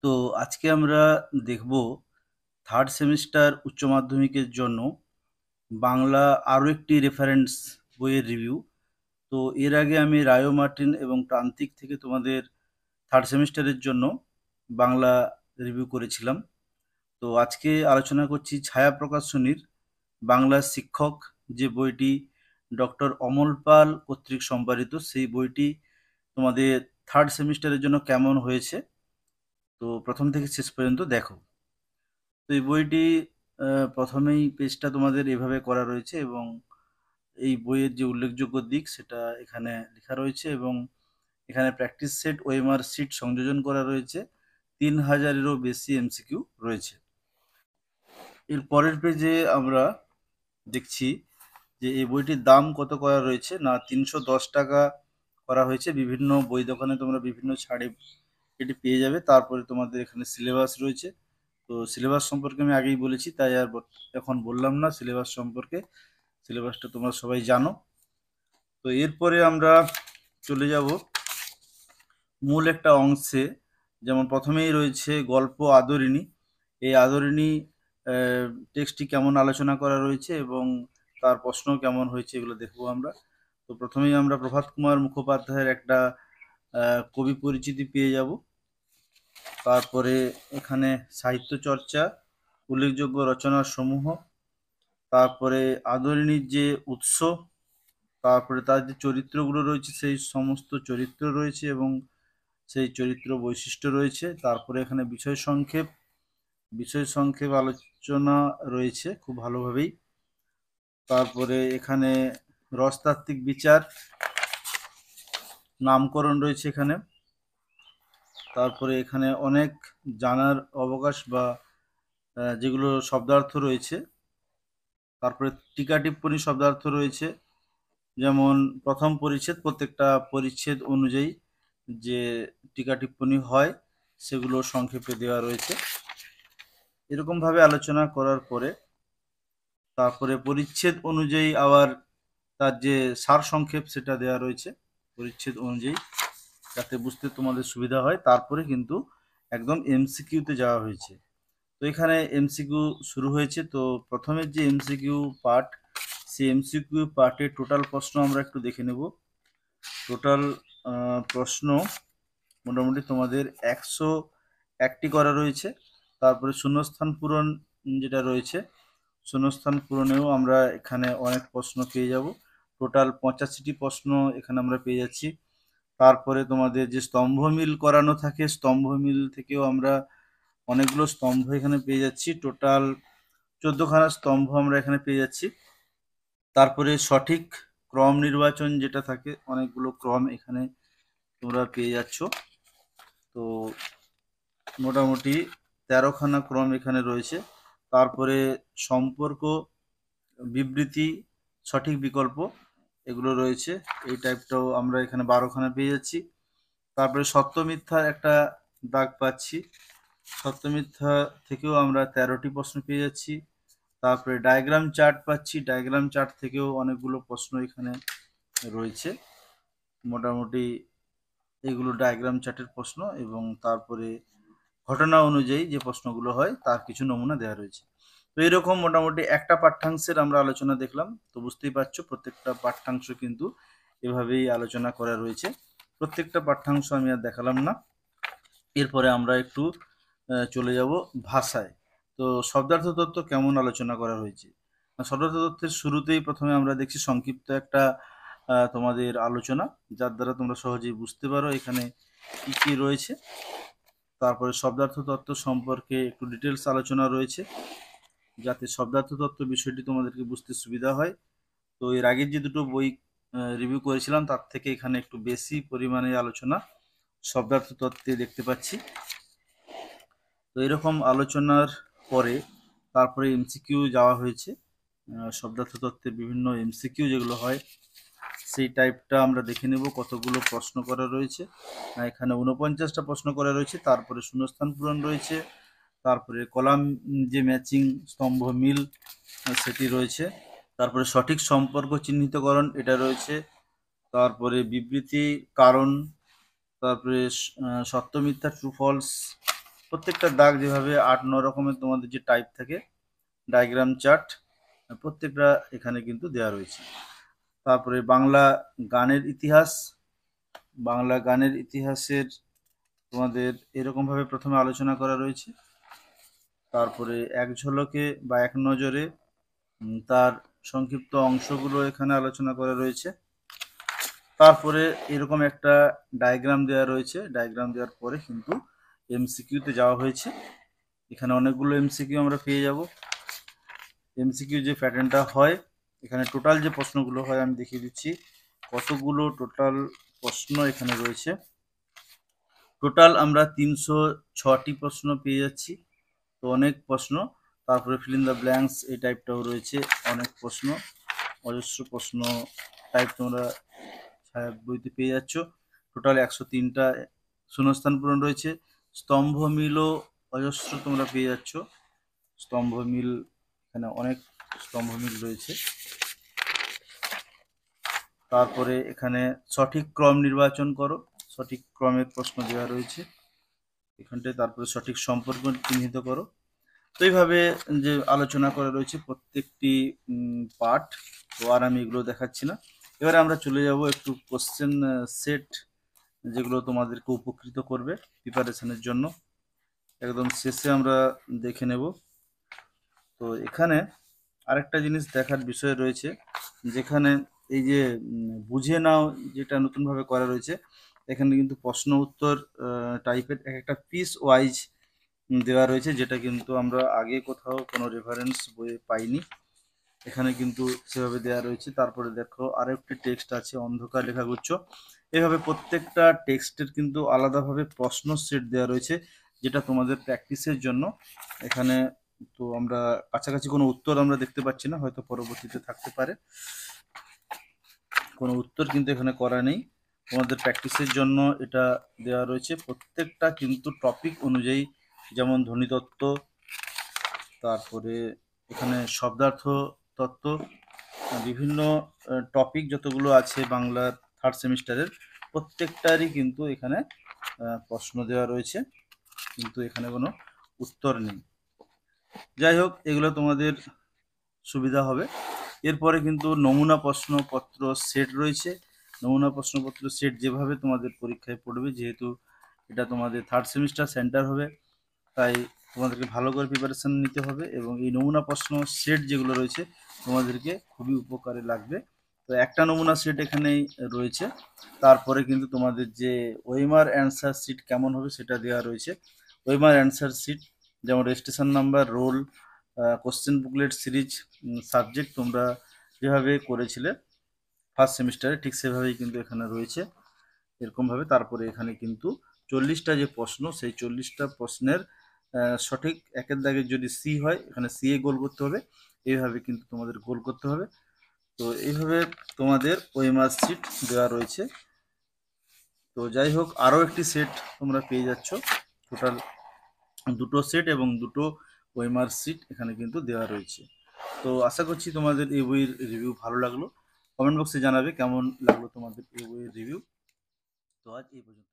তো আজকে আমরা দেখব থার্ড সেমিস্টার উচ্চ মাধ্যমিকের জন্য বাংলা আরও একটি রেফারেন্স বইয়ের রিভিউ। তো এর আগে আমি রায়ো মার্টিন এবং প্রান্তিক থেকে তোমাদের থার্ড সেমিস্টারের জন্য বাংলা রিভিউ করেছিলাম। তো আজকে আলোচনা করছি ছায়া প্রকাশনীর বাংলা শিক্ষক, যে বইটি ডক্টর অমল পাল কর্তৃক সম্পাদিত। সেই বইটি তোমাদের থার্ড সেমিস্টারের জন্য কেমন হয়েছে, তো প্রথম থেকে শেষ পর্যন্ত দেখো। তো এই বইটি প্রথমেই পেজটা তোমাদের এভাবে করা রয়েছে এবং এই বইয়ের যে উল্লেখযোগ্য দিক সেটা এখানে লেখা রয়েছে এবং এখানে প্র্যাকটিস সেট ওএমআর শিট সংযোজন করা রয়েছে। 3000-এরও বেশি এমসিকিউ রয়েছে। এর পরের পেজে আমরা দেখছি যে এই বইটির দাম কত করা রয়েছে, না 310 টাকা করা হয়েছে। বিভিন্ন বই দোকানে তোমরা বিভিন্ন ছাড়ে এটি পেয়ে যাবে। তারপরে তোমাদের এখানে সিলেবাস রয়েছে। তো সিলেবাস সম্পর্কে আমি আগেই বলেছি, তাই আর এখন বললাম না সিলেবাস সম্পর্কে। সিলেবাসটা তোমরা সবাই জানো। তো এরপরে আমরা চলে যাব মূল একটা অংশে। যেমন প্রথমেই রয়েছে গল্প আদরিণী। এই আদরিণী টেক্সটটি কেমন আলোচনা করা রয়েছে এবং তার প্রশ্ন কেমন হয়েছে এগুলো দেখবো আমরা। তো প্রথমেই আমরা প্রভাত কুমার মুখোপাধ্যায়ের একটা কবি পরিচিতি পেয়ে যাব। তারপরে এখানে সাহিত্য চর্চা, উল্লেখযোগ্য রচনার সমূহ, তারপরে আদরিণীর যে উৎস, তারপরে তার যে চরিত্রগুলো রয়েছে সেই সমস্ত চরিত্র রয়েছে এবং সেই চরিত্র বৈশিষ্ট্য রয়েছে। তারপরে এখানে বিষয় সংক্ষেপ আলোচনা রয়েছে খুব ভালোভাবেই। তারপরে এখানে রসতাত্ত্বিক বিচার, নামকরণ রয়েছে এখানে। তারপরে এখানে অনেক জানার অবকাশ বা যেগুলো শব্দার্থ রয়েছে। তারপরে টিকা টিপ্পণী শব্দার্থ রয়েছে, যেমন প্রথম পরিচ্ছেদ, প্রত্যেকটা পরিচ্ছেদ অনুযায়ী যে টিকা টিপ্পণী হয় সেগুলো সংক্ষেপে দেওয়া রয়েছে। এরকমভাবে আলোচনা করার পরে তারপরে পরিচ্ছেদ অনুযায়ী আবার তার যে সার সংক্ষেপ সেটা দেওয়া রয়েছে পরিচ্ছেদ অনুযায়ী, যাতে বুঝতে তোমাদের সুবিধা হয়। তারপরে কিন্তু একদম এমসিকিউতে যাওয়া হয়েছে। তো এখানে এমসিকিউ শুরু হয়েছে। তো প্রথমের যে এমসিকিউ পার্ট, সেই এমসিকিউ পার্টে টোটাল প্রশ্ন আমরা একটু দেখে নেব। টোটাল প্রশ্ন মোটামুটি তোমাদের 101টি করা রয়েছে। তারপরে শূন্যস্থান পূরণ যেটা রয়েছে, শূন্যস্থান পূরণেও আমরা এখানে অনেক প্রশ্ন পেয়ে যাব। টোটাল 85টি প্রশ্ন এখানে আমরা পেয়ে যাচ্ছি। তারপরে তোমাদের যে স্তম্ভ মিল করানো থাকে, স্তম্ভ মিল থেকেও আমরা অনেকগুলো স্তম্ভ এখানে পেয়ে যাচ্ছি। টোটাল 14খানা স্তম্ভ আমরা এখানে পেয়ে যাচ্ছি। তারপরে সঠিক ক্রম নির্বাচন যেটা থাকে, অনেকগুলো ক্রম এখানে তোমরা পেয়ে যাচ্ছ। তো মোটামুটি 13খানা ক্রম এখানে রয়েছে। তারপরে সম্পর্ক, বিবৃতি, সঠিক বিকল্প এগুলো রয়েছে। এই টাইপটাও আমরা এখানে 12খানা পেয়ে যাচ্ছি। তারপরে সত্য মিথ্যার একটা দাগ পাচ্ছি, সত্য মিথ্যা থেকেও আমরা 13টি প্রশ্ন পেয়ে যাচ্ছি। তারপরে ডায়াগ্রাম চার্ট পাচ্ছি, ডায়াগ্রাম চার্ট থেকেও অনেকগুলো প্রশ্ন এখানে রয়েছে। মোটামুটি এগুলো ডায়াগ্রাম চার্টের প্রশ্ন এবং তারপরে ঘটনা অনুযায়ী যে প্রশ্নগুলো হয় তার কিছু নমুনা দেওয়া রয়েছে। তো এরকম মোটামুটি একটা পাঠ্যাংশের আমরা আলোচনা দেখলাম। তো বুঝতেই পারছো প্রত্যেকটা পাঠ্যাংশ কিন্তু এভাবেই আলোচনা করা রয়েছে। প্রত্যেকটা পাঠ্যাংশ আমি আর দেখালাম না। এরপরে আমরা একটু চলে যাব ভাষায়। তো শব্দার্থ তত্ত্ব কেমন আলোচনা করা হয়েছে। শব্দার্থ তত্ত্বের শুরুতেই প্রথমে আমরা দেখছি সংক্ষিপ্ত একটা তোমাদের আলোচনা, যার দ্বারা তোমরা সহজেই বুঝতে পারো এখানে কি কি রয়েছে। তারপরে শব্দার্থ তত্ত্ব সম্পর্কে একটু ডিটেলস আলোচনা রয়েছে, যাতে শব্দার্থ তত্ত্ব বিষয়টি তোমাদেরকে বুঝতে সুবিধা হয়। তো এর আগের যে দুটো বই রিভিউ করেছিলাম তার থেকে এখানে একটু বেশি পরিমাণে আলোচনা শব্দার্থ তত্ত্বে দেখতে পাচ্ছি। তো এরকম আলোচনার পরে তারপরে এমসিকিউ যাওয়া হয়েছে। শব্দার্থ তত্ত্বের বিভিন্ন এমসিকিউ যেগুলো হয় সেই টাইপটা আমরা দেখে নেব কতগুলো প্রশ্ন করা রয়েছে। এখানে 49টা প্রশ্ন করা রয়েছে। তারপরে শূন্যস্থান পূরণ রয়েছে, তারপরে কলাম যে ম্যাচিং স্তম্ভ মিল সেটি রয়েছে, তারপরে সঠিক সম্পর্ক চিহ্নিতকরণ এটা রয়েছে, তারপরে বিবৃতি কারণ, তারপরে সত্য মিথ্যা ট্রু ফলস প্রত্যেকটা দাগ যেভাবে 8-9 রকমের তোমাদের যে টাইপ থাকে ডায়াগ্রাম চার্ট, প্রত্যেকটা এখানে কিন্তু দেওয়া রয়েছে। তারপরে বাংলা গানের ইতিহাসের তোমাদের এরকমভাবে প্রথমে আলোচনা করা রয়েছে। তারপরে এক ঝলকে বা এক নজরে তার সংক্ষিপ্ত অংশগুলো এখানে আলোচনা করা রয়েছে। তারপরে এরকম একটা ডায়াগ্রাম দেওয়া রয়েছে। ডায়াগ্রাম দেওয়ার পরে কিন্তু এমসিকিউতে যাওয়া হয়েছে। এখানে অনেকগুলো এমসিকিউ আমরা পেয়ে যাব। এমসিকিউ যে প্যাটার্নটা হয়, এখানে টোটাল যে প্রশ্নগুলো হয় আমি দেখিয়ে দিচ্ছি কতগুলো টোটাল প্রশ্ন এখানে রয়েছে। টোটাল আমরা 306টি প্রশ্ন পেয়ে যাচ্ছি, তো অনেক প্রশ্ন। তারপরে ফিল ইন দ্য ব্ল্যাঙ্কস এই টাইপটাও রয়েছে, অনেক প্রশ্ন, অজস্র প্রশ্ন টাইপ তোমরা ছায়া বইতে পেয়ে যাচ্ছ। টোটাল 103টা শূন্যস্থান পূরণ রয়েছে। স্তম্ভ মিলও অজস্র তোমরা পেয়ে যাচ্ছ। স্তম্ভ মিল এখানে অনেক স্তম্ভ মিল রয়েছে। তারপরে এখানে সঠিক ক্রম নির্বাচন করো, সঠিক ক্রমের প্রশ্ন দেওয়া রয়েছে এখানটায়। তারপরে সঠিক সম্পর্ক চিহ্নিত করো। তো এইভাবে যে আলোচনা করা রয়েছে প্রত্যেকটি পার্ট, তো আর আমি এগুলো দেখাচ্ছি না। এবারে আমরা চলে যাব একটু কোশ্চেন সেট, যেগুলো তোমাদেরকে উপকৃত করবে প্রিপারেশনের জন্য। একদম শেষে আমরা দেখে নেব। তো এখানে আরেকটা জিনিস দেখার বিষয় রয়েছে, যেখানে এই যে বুঝে নাও যেটা নতুনভাবে করা রয়েছে, এখানে কিন্তু প্রশ্ন উত্তর টাইপের একটা পিস ওয়াইজ দেওয়া রয়েছে, যেটা কিন্তু আমরা আগে কোথাও কোনো রেফারেন্স বইয়ে পাইনি। এখানে কিন্তু সেভাবে দেওয়া রয়েছে। তারপরে দেখো আরও একটি টেক্সট আছে, অন্ধকার লেখাগুচ্ছ। এভাবে প্রত্যেকটা টেক্সটের কিন্তু আলাদাভাবে প্রশ্ন সেট দেওয়া রয়েছে, যেটা তোমাদের প্র্যাকটিসের জন্য। এখানে তো আমরা কাছাকাছি কোনো উত্তর আমরা দেখতে পাচ্ছি না, হয়তো পরবর্তীতে থাকতে পারে। কোনো উত্তর কিন্তু এখানে করা নেই, তোমাদের প্র্যাকটিসের জন্য এটা দেওয়া রয়েছে। প্রত্যেকটা কিন্তু টপিক অনুযায়ী, যেমন ধ্বনিতত্ত্ব, তারপরে এখানে শব্দার্থ তত্ত্ব, বিভিন্ন টপিক যতগুলো আছে বাংলার থার্ড সেমিস্টারের, প্রত্যেকটারই কিন্তু এখানে প্রশ্ন দেওয়া রয়েছে, কিন্তু এখানে কোনো উত্তর নেই। যাই হোক, এগুলো তোমাদের সুবিধা হবে। এরপরে কিন্তু নমুনা প্রশ্নপত্র সেট রয়েছে। নমুনা প্রশ্নপত্র সেট যেভাবে তোমাদের পরীক্ষায় পড়বে, যেহেতু এটা তোমাদের থার্ড সেমিস্টার সেন্টার হবে, তাই তোমাদেরকে ভালো করে প্রিপারেশান নিতে হবে। এবং এই নমুনা প্রশ্ন সেট যেগুলো রয়েছে তোমাদেরকে খুবই উপকারে লাগবে। তো একটা নমুনা সেট এখানেই রয়েছে। তারপরে কিন্তু তোমাদের যে ওএমআর অ্যান্সার শিট কেমন হবে সেটা দেওয়া রয়েছে। ওএমআর অ্যান্সার শিট যেমন registration number, roll, question booklet series, subject তোমরা যেভাবে করেছিলে ফার্স্ট সেমিস্টারে, ঠিক সেভাবেই কিন্তু এখানে রয়েছে এরকমভাবে। তারপরে এখানে কিন্তু 40টা যে প্রশ্ন, সেই 40টা প্রশ্নের সঠিক একের দাগে যদি সি হয়, এখানে সি এ গোল করতে হবে। এইভাবে কিন্তু তোমাদের গোল করতে হবে। তো এইভাবে তোমাদের ওএমআর শিট দেওয়া রয়েছে। তো যাই হোক, আরও একটি সেট তোমরা পেয়ে যাচ্ছ। টোটাল 2টো সেট এবং 2টো ওএমআর শিট এখানে কিন্তু দেওয়া রয়েছে। তো আশা করছি তোমাদের এই বইয়ের রিভিউ ভালো লাগলো। কমেন্ট বক্সে জানাবে কেমন লাগলো তোমাদের এই বইয়ের রিভিউ। তো আজ এই পর্যন্ত।